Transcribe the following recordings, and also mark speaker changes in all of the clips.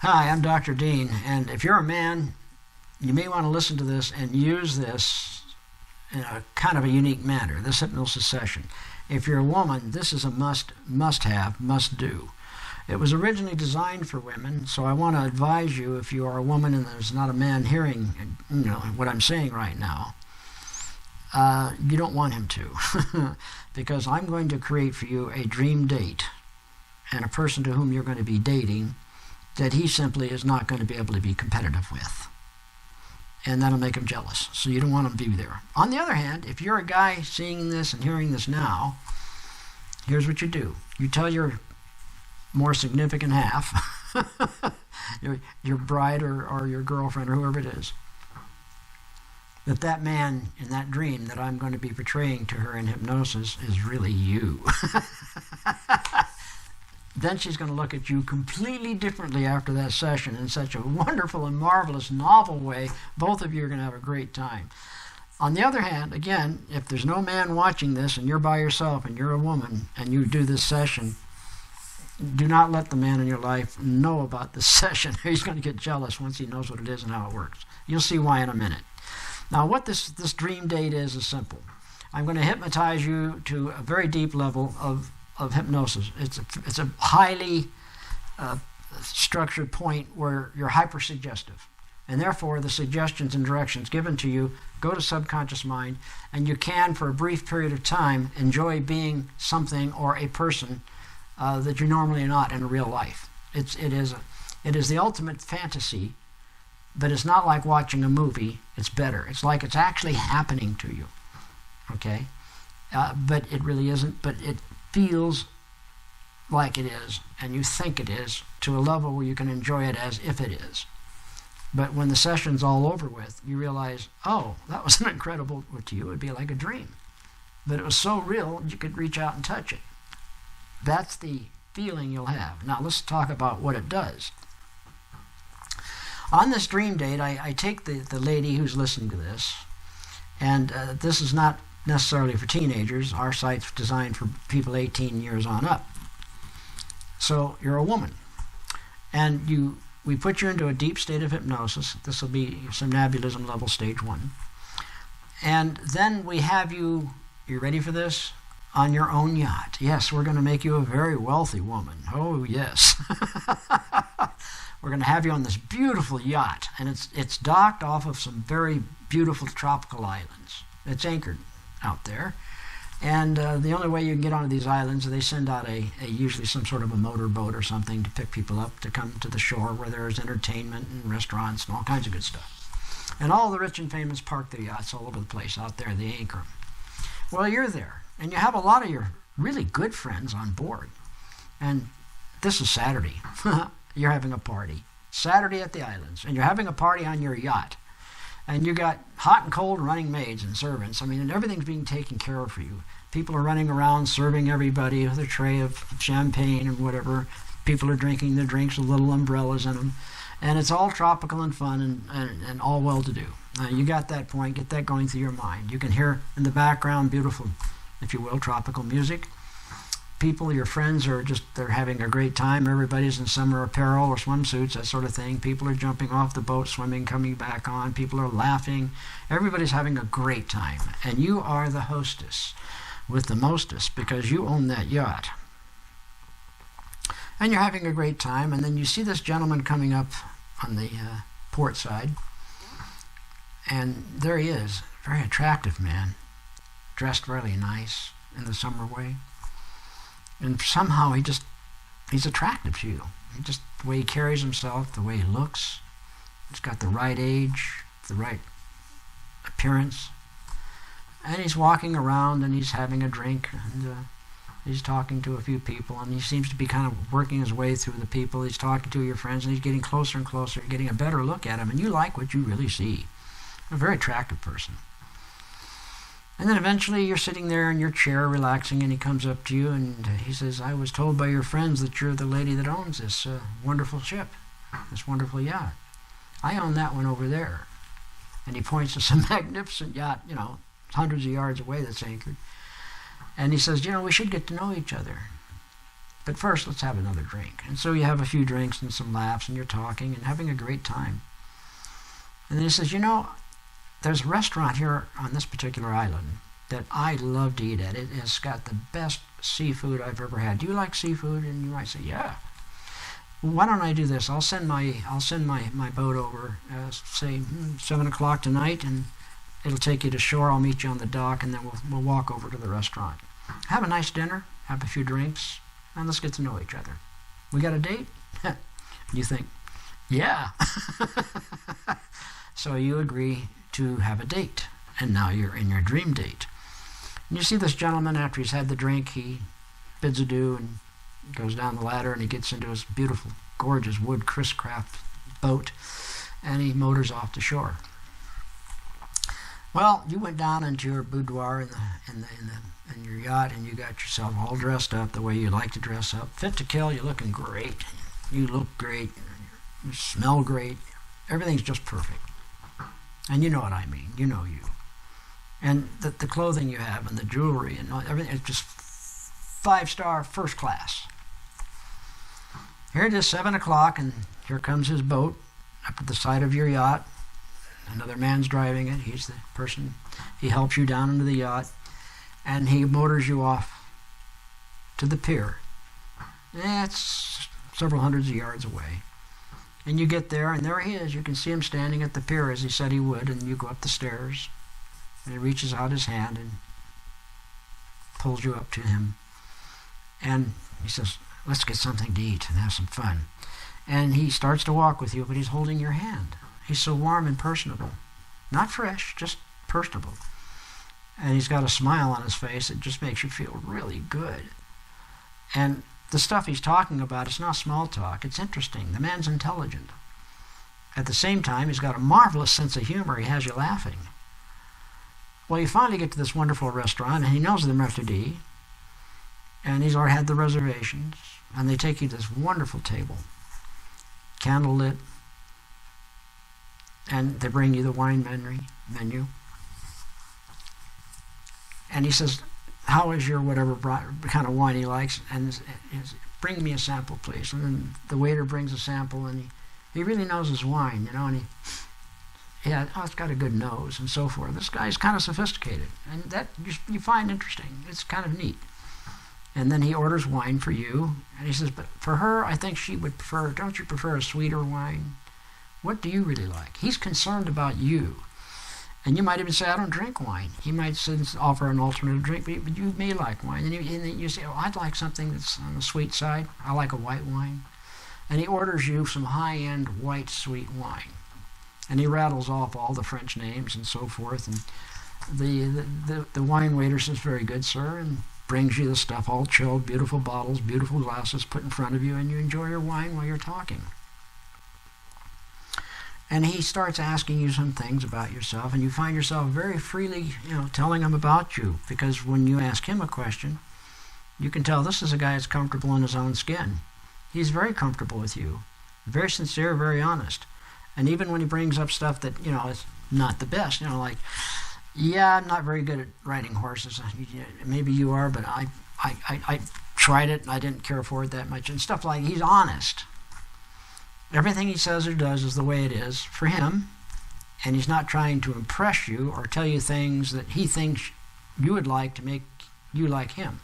Speaker 1: Hi, I'm Dr. Dean, and if you're a man, you may want to listen to this and use this in a kind of a unique manner, this hypnosis session. If you're a woman, this is a must-have, must-do. It was originally designed for women, so I want to advise you, if you are a woman and there's not a man hearing what I'm saying right now, you don't want him to, because I'm going to create for you a dream date and a person to whom you're going to be dating that he simply is not going to be able to be competitive with. And that'll make him jealous. So you don't want him to be there. On the other hand, if you're a guy seeing this and hearing this now, here's what you do. You tell your more significant half, your bride or your girlfriend or whoever it is, that man in that dream that I'm going to be portraying to her in hypnosis is really you. Then she's going to look at you completely differently after that session in such a wonderful and marvelous, novel way. Both of you are going to have a great time. On the other hand, again, if there's no man watching this and you're by yourself and you're a woman and you do this session, do not let the man in your life know about this session. He's going to get jealous once he knows what it is and how it works. You'll see why in a minute. Now, what this dream date is simple. I'm going to hypnotize you to a very deep level of hypnosis. It's a highly structured point where you're hypersuggestive, and therefore the suggestions and directions given to you go to subconscious mind, and you can, for a brief period of time, enjoy being something or a person that you're normally not in real life. It is the ultimate fantasy, but it's not like watching a movie. It's better. It's like it's actually happening to you. Okay, but it really isn't. But it feels like it is, and you think it is, to a level where you can enjoy it as if it is. But when the session's all over with, you realize, oh, that was an incredible, to you it would be like a dream. But it was so real, you could reach out and touch it. That's the feeling you'll have. Now let's talk about what it does. On this dream date, I take the lady who's listening to this, and this is not necessarily for teenagers. Our site's designed for people 18 years on up. So you're a woman, and we put you into a deep state of hypnosis. This will be somnambulism level stage 1. And then we have you ready for this? On your own yacht. Yes, we're going to make you a very wealthy woman. Oh, yes. We're going to have you on this beautiful yacht, and it's docked off of some very beautiful tropical islands. It's anchored out there, and the only way you can get onto these islands, they send out usually some sort of a motorboat or something to pick people up to come to the shore where there's entertainment and restaurants and all kinds of good stuff. And all the rich and famous park their yachts all over the place out there. They anchor them. Well, you're there, and you have a lot of your really good friends on board. And this is Saturday. You're having a party. Saturday at the islands, and you're having a party on your yacht. And you got hot and cold running maids and servants. I mean, and everything's being taken care of for you. People are running around serving everybody with a tray of champagne and whatever. People are drinking their drinks with little umbrellas in them. And it's all tropical and fun and all well-to-do. You got that point. Get that going through your mind. You can hear in the background beautiful, if you will, tropical music. People, your friends, they're having a great time. Everybody's in summer apparel or swimsuits, that sort of thing. People are jumping off the boat, swimming, coming back on. People are laughing. Everybody's having a great time. And you are the hostess with the mostest because you own that yacht. And you're having a great time, and then you see this gentleman coming up on the port side. And there he is, very attractive man, dressed really nice in the summer way. And somehow he's attractive to you. The way he carries himself, the way he looks. He's got the right age, the right appearance. And he's walking around and he's having a drink and he's talking to a few people, and he seems to be kind of working his way through the people. He's talking to your friends, and he's getting closer and closer, getting a better look at him, and you like what you really see. A very attractive person. And then eventually you're sitting there in your chair relaxing, and he comes up to you and he says, I was told by your friends that you're the lady that owns this wonderful ship, this wonderful yacht. I own that one over there. And he points to some magnificent yacht, hundreds of yards away that's anchored. And he says, we should get to know each other. But first, let's have another drink. And so you have a few drinks and some laughs, and you're talking and having a great time. And then he says, there's a restaurant here on this particular island that I love to eat at. It has got the best seafood I've ever had. Do you like seafood? And you might say, yeah. Well, why don't I do this? I'll send my boat over, say 7 o'clock tonight, and it'll take you to shore. I'll meet you on the dock, and then we'll walk over to the restaurant. Have a nice dinner, have a few drinks, and let's get to know each other. We got a date? You think, yeah. So you agree to have a date, and now you're in your dream date. And you see this gentleman, after he's had the drink, he bids adieu and goes down the ladder, and he gets into his beautiful, gorgeous wood Chris Craft boat, and he motors off to shore. Well, you went down into your boudoir in your yacht, and you got yourself all dressed up the way you like to dress up. Fit to kill, you're looking great. You look great. You smell great. Everything's just perfect. And you know what I mean. You know you. And the clothing you have and the jewelry and everything, it's just 5-star, first class. Here it is, 7 o'clock, and here comes his boat up at the side of your yacht. Another man's driving it. He's the person. He helps you down into the yacht, and he motors you off to the pier. It's several hundreds of yards away. And you get there, and there he is. You can see him standing at the pier as he said he would, and you go up the stairs, and he reaches out his hand and pulls you up to him. And he says, let's get something to eat and have some fun. And he starts to walk with you, but he's holding your hand. He's so warm and personable. Not fresh, just personable. And he's got a smile on his face that just makes you feel really good. And the stuff he's talking about, it's not small talk. It's interesting. The man's intelligent. At the same time, he's got a marvelous sense of humor. He has you laughing. Well, you finally get to this wonderful restaurant, and he knows the maître d', and he's already had the reservations, and they take you to this wonderful table, candlelit, and they bring you the wine menu. And he says, how is your whatever kind of wine he likes? And bring me a sample, please. And then the waiter brings a sample, and he really knows his wine, and it's got a good nose and so forth. This guy's kind of sophisticated, and that you find interesting. It's kind of neat. And then he orders wine for you, and he says, but for her, I think she would prefer, don't you prefer a sweeter wine? What do you really like? He's concerned about you. And you might even say, I don't drink wine. He might offer an alternative drink, but you may like wine. And you say, I'd like something that's on the sweet side. I like a white wine. And he orders you some high-end white sweet wine. And he rattles off all the French names and so forth. And the wine waiter says, very good, sir, and brings you the stuff all chilled, beautiful bottles, beautiful glasses put in front of you, and you enjoy your wine while you're talking. And he starts asking you some things about yourself, and you find yourself very freely, telling him about you, because when you ask him a question, you can tell this is a guy that's comfortable in his own skin. He's very comfortable with you, very sincere, very honest. And even when he brings up stuff that, is not the best, like, yeah, I'm not very good at riding horses. Maybe you are, but I tried it, and I didn't care for it that much, and stuff like, he's honest. Everything he says or does is the way it is for him, and he's not trying to impress you or tell you things that he thinks you would like to make you like him.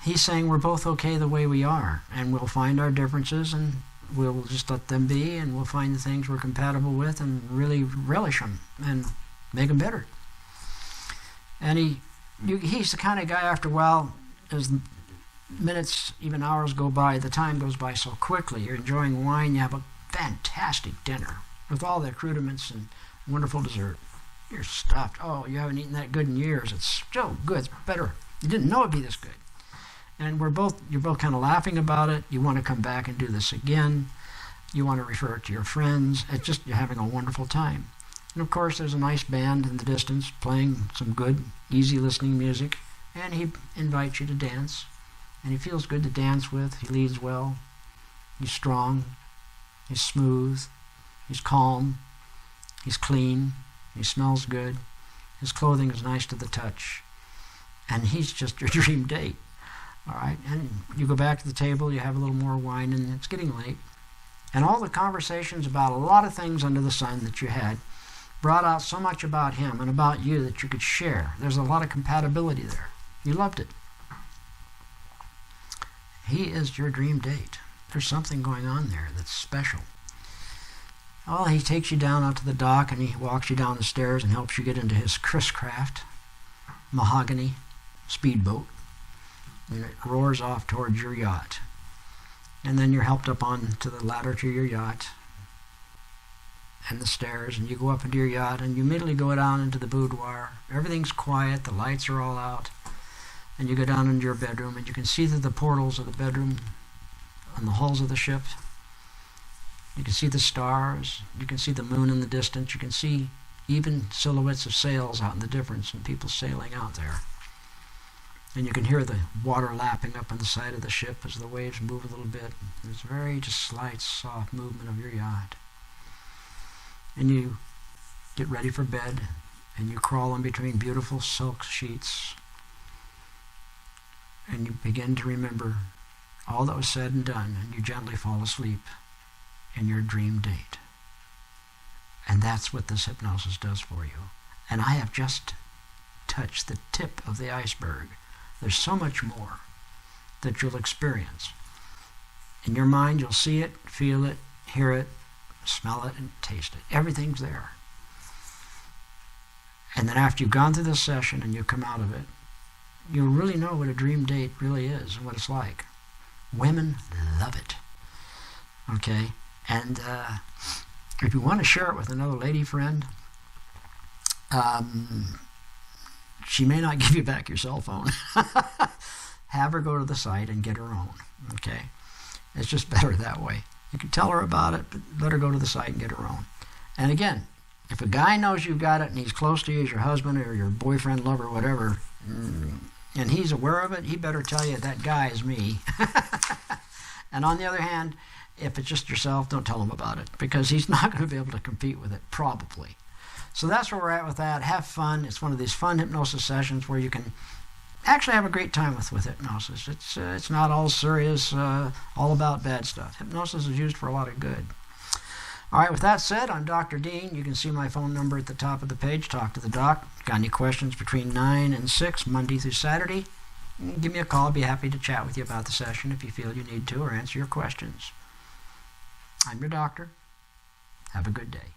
Speaker 1: He's saying we're both okay the way we are, and we'll find our differences, and we'll just let them be, and we'll find the things we're compatible with and really relish them and make them better. And he's the kind of guy, after a while, as minutes, even hours go by, the time goes by so quickly. You're enjoying wine, you have a fantastic dinner with all the accoutrements and wonderful dessert. You're stuffed. Oh, you haven't eaten that good in years. It's so good. It's better. You didn't know it'd be this good. And you're both kind of laughing about it. You want to come back and do this again. You want to refer it to your friends. It's just you're having a wonderful time. And of course, there's a nice band in the distance playing some good, easy listening music, and he invites you to dance. And he feels good to dance with. He leads well. He's strong. He's smooth. He's calm. He's clean. He smells good. His clothing is nice to the touch. And he's just your dream date. All right, and you go back to the table, you have a little more wine, and it's getting late. And all the conversations about a lot of things under the sun that you had brought out so much about him and about you that you could share. There's a lot of compatibility there. You loved it. He is your dream date. There's something going on there that's special. Well, he takes you down out to the dock, and he walks you down the stairs and helps you get into his Chris Craft mahogany speedboat. And it roars off towards your yacht. And then you're helped up on to the ladder to your yacht and the stairs, and you go up into your yacht, and you immediately go down into the boudoir. Everything's quiet, the lights are all out, and you go down into your bedroom, and you can see through the portals of the bedroom on the hulls of the ship. You can see the stars, you can see the moon in the distance, you can see even silhouettes of sails out in the difference and people sailing out there. And you can hear the water lapping up on the side of the ship as the waves move a little bit. There's very just slight, soft movement of your yacht. And you get ready for bed, and you crawl in between beautiful silk sheets, and you begin to remember all that was said and done, and you gently fall asleep in your dream date. And that's what this hypnosis does for you. And I have just touched the tip of the iceberg. There's so much more that you'll experience. In your mind, you'll see it, feel it, hear it, smell it, and taste it. Everything's there. And then after you've gone through this session and you come out of it, you'll really know what a dream date really is and what it's like. Women love it. Okay? And if you want to share it with another lady friend, she may not give you back your cell phone. Have her go to the site and get her own. Okay? It's just better that way. You can tell her about it, but let her go to the site and get her own. And again, if a guy knows you've got it and he's close to you as your husband or your boyfriend, lover, whatever, and he's aware of it, he better tell you that guy is me. And on the other hand, if it's just yourself, don't tell him about it, because he's not going to be able to compete with it, probably. So that's where we're at with that. Have fun. It's one of these fun hypnosis sessions where you can actually have a great time with hypnosis. It's not all serious, all about bad stuff. Hypnosis is used for a lot of good. All right, with that said, I'm Dr. Dean. You can see my phone number at the top of the page. Talk to the doc. Got any questions between 9 and 6, Monday through Saturday? Give me a call. I'll be happy to chat with you about the session if you feel you need to, or answer your questions. I'm your doctor. Have a good day.